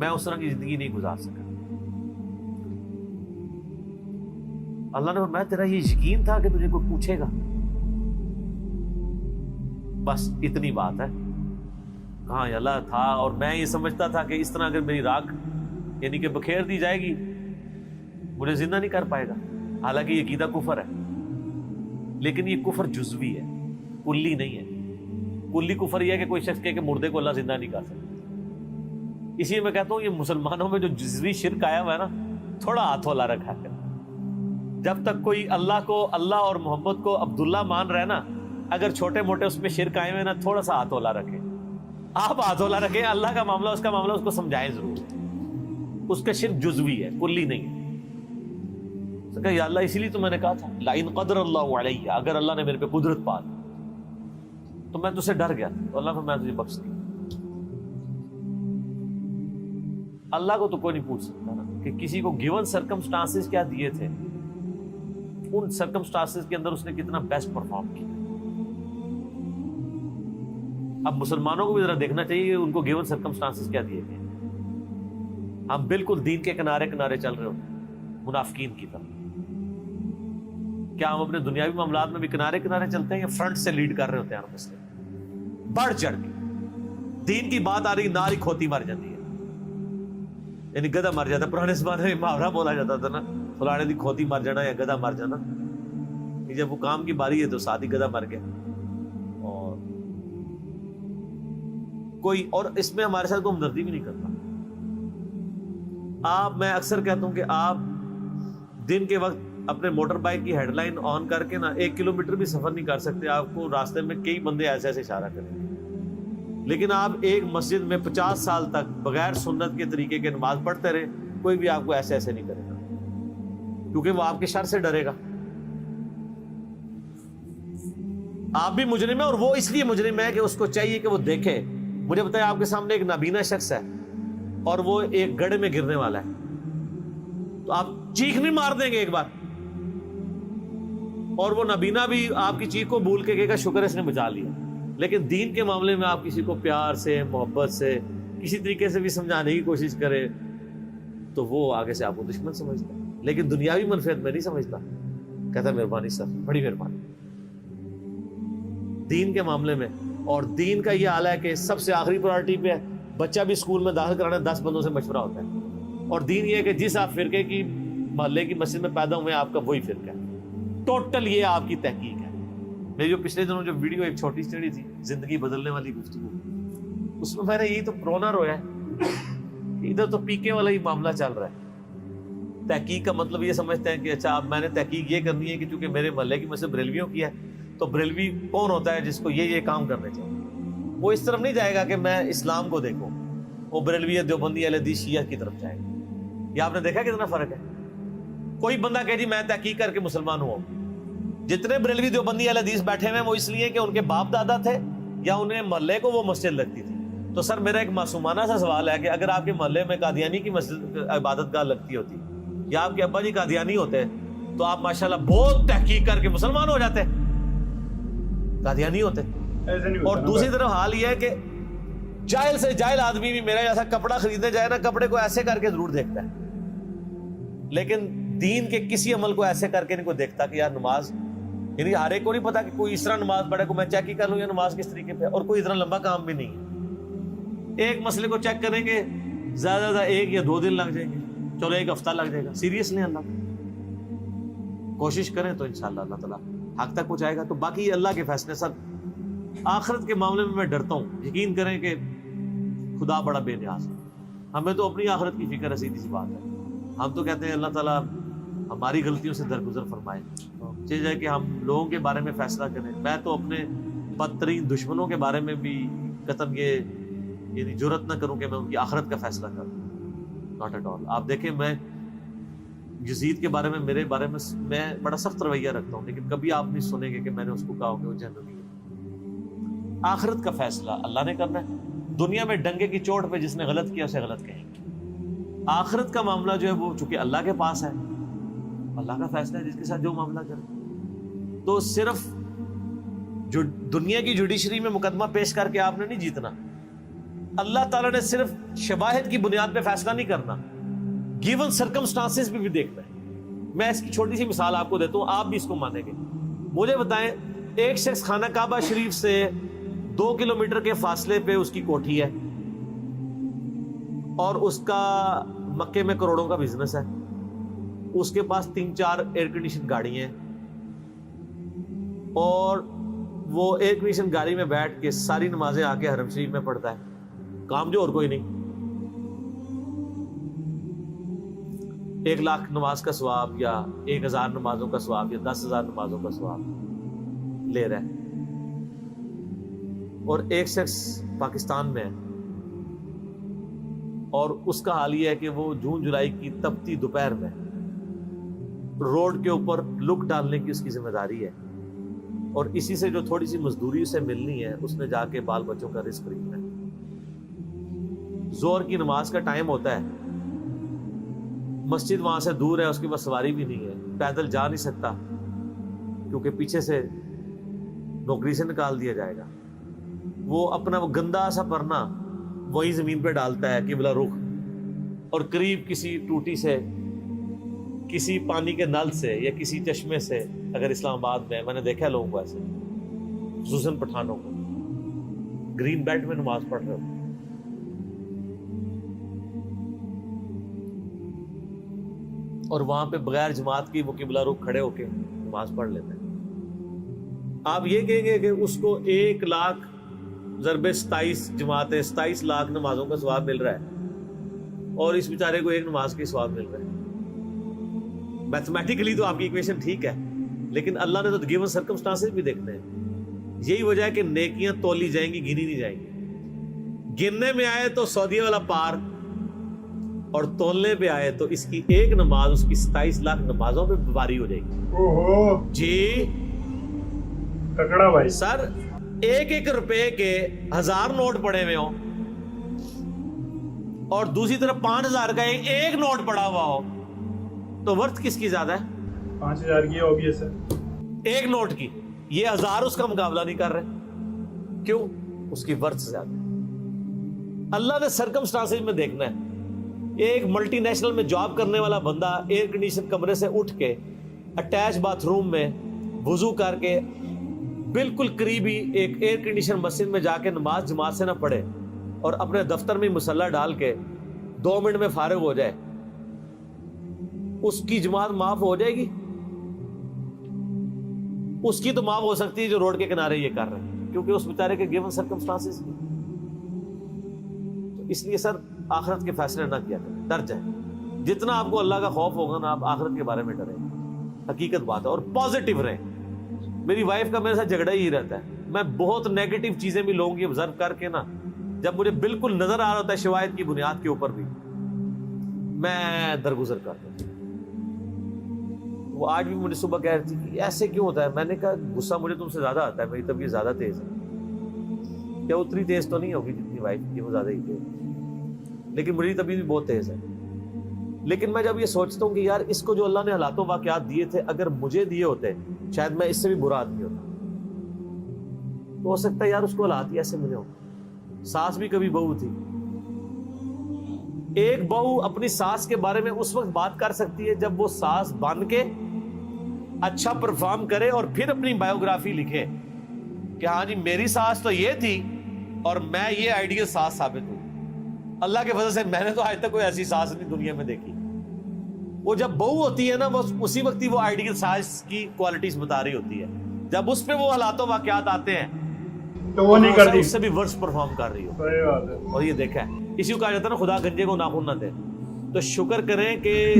میں اس طرح کی زندگی نہیں گزار سکا. اللہ نے فرمایا تیرا یہ یقین تھا کہ تجھے کوئی پوچھے گا؟ بس اتنی بات ہے. کہاں اللہ تھا، اور میں یہ سمجھتا تھا کہ اس طرح اگر میری راکھ یعنی کہ بکھیر دی جائے گی مجھے زندہ نہیں کر پائے گا. حالانکہ یہ عقیدہ کفر ہے، لیکن یہ کفر جزوی ہے، کلی نہیں ہے. کلی کفر یہ ہے کہ کوئی شخص کہے کہ مردے کو اللہ زندہ نہیں کر سکتا. اسی لیے میں کہتا ہوں یہ مسلمانوں میں جو جزوی شرک آیا ہوا ہے نا، تھوڑا ہاتھ والا رکھا ہے. جب تک کوئی اللہ کو، اللہ اور محمد کو عبداللہ مان رہے نا، اگر چھوٹے موٹے اس میں شرک آئے ہوئے نا، تھوڑا سا ہاتھ والا رکھیں. آپ ہاتھ والا رکھیں، اللہ کا معاملہ اس کا معاملہ، اس کو سمجھائیں ضرور. اس کا شرک جزوی ہے، کلی نہیں ہے. تو کہا یا اللہ اسی لیے تو میں نے کہا تھا لئن قدر اللہ علیہ، اگر اللہ نے میرے پہ قدرت پا لی تو میں تجھ سے ڈر گیا. تو اللہ نے میں تجھے بخش دیا. اللہ کو تو کوئی نہیں پوچھ سکتا نا کہ کسی کو گیون سرکمسٹانسز کیا دیے تھے، ان سرکمسٹانسز کے اندر اس نے کتنا بیسٹ پرفارم کیا. اب مسلمانوں کو بھی ذرا دیکھنا چاہیے کہ ان کو گیون سرکمسٹانسز کیا دیے گئے. ہم بالکل دین کے کنارے کنارے چل رہے ہوتے ہیں منافقین کی طرح. کیا ہم اپنے دنیاوی معاملات میں بھی کنارے کنارے چلتے ہیں یا فرنٹ سے لیڈ کر رہے ہوتے ہیں ہم مسئلے بڑھ چڑھ کے؟ دین کی بات آ رہی ناری کھوتی مر جاتی ہے، یعنی گدھا مر جاتا ہے. پرانے زمانے میں محاورہ بولا جاتا تھا نا، فلانے دی کھوتی مر جانا یا گدھا مر جانا. جب وہ کام کی باری ہے تو ساتھ ہی گدھا مر گیا. اور کوئی اور اس میں ہمارے ساتھ کوئی ہمدردی بھی نہیں کرتا. آپ، میں اکثر کہتا ہوں کہ آپ دن کے وقت اپنے موٹر بائک کی ہیڈ لائن آن کر کے نا 1 کلومیٹر بھی سفر نہیں کر سکتے. آپ کو راستے میں کئی بندے ایسے ایسے اشارہ کریں گے، لیکن آپ ایک مسجد میں 50 سال تک بغیر سنت کے طریقے کے نماز پڑھتے رہے، کوئی بھی آپ کو ایسے ایسے نہیں کرے گا، کیونکہ وہ آپ کے شر سے ڈرے گا. آپ بھی مجرم ہے، اور وہ اس لیے مجرم ہے کہ اس کو چاہیے کہ وہ دیکھے. مجھے بتائیں آپ کے سامنے ایک نابینا شخص ہے اور وہ ایک گڑھے میں گرنے والا ہے، تو آپ چیخ نہیں مار دیں گے ایک بار؟ اور وہ نابینا بھی آپ کی چیخ کو بھول کے کہے گا شکر ہے اس نے بچا لیا. لیکن دین کے معاملے میں آپ کسی کو پیار سے، محبت سے، کسی طریقے سے بھی سمجھانے کی کوشش کرے تو وہ آگے سے آپ کو دشمن سمجھتا ہے، لیکن دنیاوی منفعت میں نہیں سمجھتا. کہتا مہربانی سر، بڑی مہربانی. دین کے معاملے میں، اور دین کا یہ حال ہے کہ سب سے آخری پرائرٹی پہ ہے. بچہ بھی اسکول میں داخل کرانا 10 بندوں سے مشورہ ہوتا ہے، اور دین یہ ہے کہ جس آپ فرقے کی محلے کی مسجد میں پیدا ہوئے آپ کا وہی فرقہ ہے. ٹوٹل یہ آپ کی تحقیق ہے. میری جو پچھلے دنوں جو ویڈیو ایک چھوٹی سی چڑی تھی، زندگی بدلنے والی گفتگو، اس میں نے یہی تو پرونا رویا ہے. ادھر تو پیکے والا ہی معاملہ چل رہا ہے. تحقیق کا مطلب یہ سمجھتے ہیں کہ اچھا اب میں نے تحقیق یہ کرنی ہے کہ چونکہ میرے محلے کی مسجد بریلویوں کی ہے تو بریلوی کون ہوتا ہے جس کو یہ کام کرنے چاہیے. وہ اس طرف نہیں جائے گا کہ میں اسلام کو دیکھوں، وہ بریلوی دیوبندی اہل حدیث شیعہ کی طرف جائے گا. یہ آپ نے دیکھا کتنا فرق ہے. کوئی بندہ کہ جی میں تحقیق کر کے مسلمان ہوا. جتنے بریلوی دیوبندی اہل حدیث بیٹھے ہوئے ہیں وہ اس لیے کہ ان کے باپ دادا تھے یا انہیں محلے کو وہ مسجد لگتی تھی. تو سر میرا ایک معصومانہ سا سوال ہے کہ اگر آپ کے محلے میں قادیانی کی مسجد عبادت گاہ لگتی ہوتی یا آپ کے ابا جی قادیانی ہوتے تو آپ ماشاءاللہ بہت تحقیق کر کے مسلمان ہو جاتے، قادیانی ہوتے. اور دوسری طرف حال یہ ہے کہ جاہل سے جاہل آدمی بھی میرا جیسا کپڑا خریدنے جائے نا، کپڑے کو ایسے کر کے ضرور دیکھتا ہے، لیکن دین کے کسی عمل کو ایسے کر کے نہیں کوئی دیکھتا کہ یار نماز، یعنی ہر ایک کو نہیں پتا کہ کوئی اس طرح نماز پڑھے کو میں چیک ہی کر لوں یا نماز کس طریقے پہ، اور کوئی اتنا لمبا کام بھی نہیں ہے. ایک مسئلے کو چیک کریں گے زیادہ زیادہ 1 یا 2 دن لگ جائیں گے، چلو 1 ہفتہ لگ جائے گا. سیریس نہیں، اللہ کوشش کریں تو انشاءاللہ اللہ تعالیٰ حق تک پہنچائے گا. تو باقی یہ اللہ کے فیصلے. سر آخرت کے معاملے میں درتا ہوں، یقین کریں کہ خدا بڑا بے نیاز ہے. ہمیں تو اپنی آخرت کی فکر ہے، سیدھی سی بات ہے. ہم تو کہتے ہیں اللہ تعالیٰ ہماری غلطیوں سے درگزر فرمائے، چاہیے کہ ہم لوگوں کے بارے میں فیصلہ کریں. میں تو اپنے بدترین دشمنوں کے بارے میں بھی قطعاً یہ یعنی جرأت نہ کروں کہ میں ان کی آخرت کا فیصلہ کروں. Not at all. آپ دیکھیں میں یزید کے بارے میں، میرے بارے میں میں بڑا سخت رویہ رکھتا ہوں، لیکن کبھی آپ نہیں سنیں گے کہ میں نے اس کو کہا کہ وہ جہنمی ہے. آخرت کا فیصلہ اللہ نے کرنا ہے. دنیا میں ڈنگے کی چوٹ پہ جس نے غلط کیا اسے غلط کہیں گے. آخرت کا معاملہ جو ہے وہ چونکہ اللہ کے پاس ہے، اللہ کا فیصلہ ہے جس کے ساتھ جو معاملہ کرے. تو صرف جو دنیا کی جوڈیشری میں مقدمہ پیش کر کے آپ نے نہیں جیتنا. اللہ تعالیٰ نے صرف شواہد کی بنیاد پہ فیصلہ نہیں کرنا, گیون سرکمسٹانسز بھی دیکھنا ہے. میں اس کی چھوٹی سی مثال آپ کو دیتا ہوں, آپ بھی اس کو مانیں گے. مجھے بتائیں, ایک شخص خانہ کعبہ شریف سے 2 کلومیٹر کے فاصلے پہ اس کی کوٹھی ہے اور اس کا مکے میں کروڑوں کا بزنس ہے, اس کے پاس 3-4 ایئر کنڈیشن گاڑیاں ہیں, اور وہ ایئر کنڈیشن گاڑی میں بیٹھ کے ساری نمازیں آ کے حرم شریف میں پڑھتا ہے, کام جو اور کوئی نہیں. 1 لاکھ نماز کا ثواب یا 1000 نمازوں کا ثواب یا 10,000 نمازوں کا ثواب لے رہا ہے. اور ایک شخص پاکستان میں ہے اور اس کا حال یہ ہے کہ وہ جون جولائی کی تپتی دوپہر میں روڈ کے اوپر لک ڈالنے کی اس کی ذمہ داری ہے, اور اسی سے جو تھوڑی سی مزدوری اسے ملنی ہے اس نے جا کے بال بچوں کا رزق خریدنا ہے. ظہر کی نماز کا ٹائم ہوتا ہے, مسجد وہاں سے دور ہے, اس کے پاس سواری بھی نہیں ہے, پیدل جا نہیں سکتا کیونکہ پیچھے سے نوکری سے نکال دیا جائے گا. وہ اپنا وہ گندا سا پرنا وہی زمین پہ ڈالتا ہے قبلہ رخ, اور قریب کسی ٹوٹی سے, کسی پانی کے نل سے یا کسی چشمے سے, اگر اسلام آباد میں نے دیکھا ہے لوگوں کو ایسے, خصوصاً پٹھانوں کو, گرین بیلٹ میں نماز پڑھ رہے ہو. اور وہاں پہ بغیر جماعت کی وہ قبلہ رخ کھڑے ہو کے نماز پڑھ لیتے ہیں. آپ یہ کہیں گے کہ اس کو 1 لاکھ ضرب 27 جماعتیں 27 لاکھ نمازوں کا ثواب مل رہا ہے, اور اس بیچارے کو 1 نماز کی ثواب مل رہا ہے. میتھمیٹیکلی تو آپ کی ایکویشن ٹھیک ہے, لیکن اللہ نے تو گیون سرکمسٹانسز بھی دیکھنے ہیں. یہی وجہ ہے کہ نیکیاں تولی جائیں گی, گنی نہیں جائیں گی. گننے میں آئے تو سعودیہ والا پار, اور تولنے پہ آئے تو اس کی 1 نماز اس کی 27 لاکھ نمازوں پہ باری ہو جائے گی. جی تکڑا بھائی. سر 1 روپے کے 1000 نوٹ پڑے ہوئے ہوں اور دوسری طرف 5000 کا ایک نوٹ پڑا ہوا ہو, تو ورتھ کس کی زیادہ ہے؟ 5000 کی obvious ہے, 1 نوٹ کی. یہ 1000 اس کا مقابلہ نہیں کر رہے, کیوں؟ اس کی ورتھ زیادہ ہے. اللہ نے سرکمسٹانسز میں دیکھنا ہے. ایک ملٹی نیشنل میں جاب کرنے والا بندہ ایئر کنڈیشن کمرے سے اٹھ کے اٹیچ باتھ روم میں وضو کر کے بالکل قریبی ایک ایئر کنڈیشن مسجد میں جا کے نماز جماعت سے نہ پڑھے اور اپنے دفتر میں مسلح ڈال کے 2 منٹ میں فارغ ہو جائے, اس کی جماعت معاف ہو جائے گی؟ اس کی تو معاف ہو سکتی ہے جو روڈ کے کنارے یہ کر رہے ہیں, کیونکہ اس بیچارے کے گیون سرکمسٹانسز کی. تو اس لیے سر آخرت کے فیصلے نہ کیا کریں, ڈر جائیں. جتنا آپ کو اللہ کا خوف ہوگا نا, آپ آخرت کے بارے میں ڈریں. حقیقت بات ہے. اور پازیٹیو رہیں. میری وائف کا میرے ساتھ جھگڑا ہی رہتا ہے. میں بہت نیگیٹو چیزیں بھی لوگوں کی آبزرو کر کے نا, جب مجھے بالکل نظر آ رہا ہوتا ہے شواہد کی بنیاد کے اوپر بھی, میں درگزر کرتا ہوں. وہ آج بھی مجھے صبح کہہ رہی تھی کہ ایسے کیوں ہوتا ہے. میں نے کہا غصہ مجھے تم سے زیادہ آتا ہے, میری طبیعت زیادہ تیز ہے. کیا اتنی تیز تو نہیں ہوگی جتنی وائف کی, وہ زیادہ ہی تیز, لیکن میری طبیعت بھی بہت تیز ہے. لیکن میں جب یہ سوچتا ہوں کہ یار اس کو جو اللہ نے حالات و واقعات دیے تھے, اگر مجھے دیے ہوتے شاید میں اس سے بھی برا آدمی ہوتا. تو ہو سکتا ہے یار اس کو حالات ہی ایسے ملے ہوں. ساس بھی کبھی بہو تھی. ایک بہو اپنی ساس کے بارے میں اس وقت بات کر سکتی ہے جب وہ ساس بن کے اچھا پرفارم کرے اور پھر اپنی بایوگرافی لکھے کہ ہاں جی میری ساس تو یہ تھی اور میں یہ آئیڈیل ساس ثابت ہوں. اللہ کے فضل سے میں نے تو آج تک کوئی ایسی ساس نہیں دنیا میں دیکھی. وہ جب بہو ہوتی ہے نا, وہ اسی وقت ہی وہ آئیڈیل ساس کی کوالٹیز بتا رہی ہوتی ہے. جب اس پہ وہ حالات و واقعات آتے ہیں تو وہ نہیں کرتی, اس سے بھی ورس پرفارم کر رہی ہو. صحیح بات ہے. اور یہ دیکھا ہے, اسی کو کہا جاتا ہے نا خدا گنجے کو ناخن نہ دے. تو شکر کریں کہ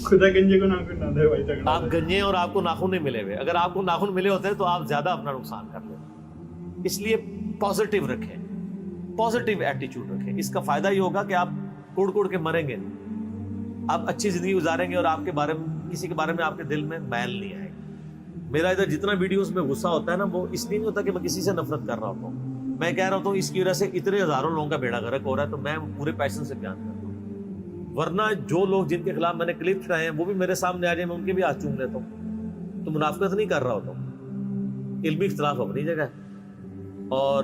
خدا گنجے کو ناخن نہ دے بھائی. تگڑا آپ گنجے اور آپ کو ناخن نہیں ملے ہوئے. اگر آپ کو ناخن ملے ہوتے تو آپ زیادہ اپنا نقصان کر لیتے. اس لیے پازیٹیو رکھیں, پازیٹیو ایٹیچیوڈ رکھیں. اس کا فائدہ یہ ہوگا کہ آپ کوڑ کوڑ کے مریں گے, آپ اچھی زندگی گزاریں گے اور آپ کے بارے میں کسی کے بارے میں آپ کے دل میں میل نہیں آئے گا. میرا ادھر جتنا ویڈیوز میں غصہ ہوتا ہے نا, وہ اس لیے نہیں ہوتا کہ میں کسی سے نفرت کر رہا ہوتا ہوں. میں کہہ رہا ہوں اس کی وجہ سے اتنے ہزاروں لوگوں کا بیڑا غرق ہو رہا ہے, تو میں پورے پیشن سے بیان کرتا ہوں. ورنہ جو لوگ جن کے خلاف میں نے کلپ چڑھائے ہیں وہ بھی میرے سامنے آ جائیں, میں ان کے بھی ہاتھ چوم لیتا ہوں. تو منافقت نہیں کر رہا ہوتا ہوں. علمی اختلاف اپنی جگہ ہے اور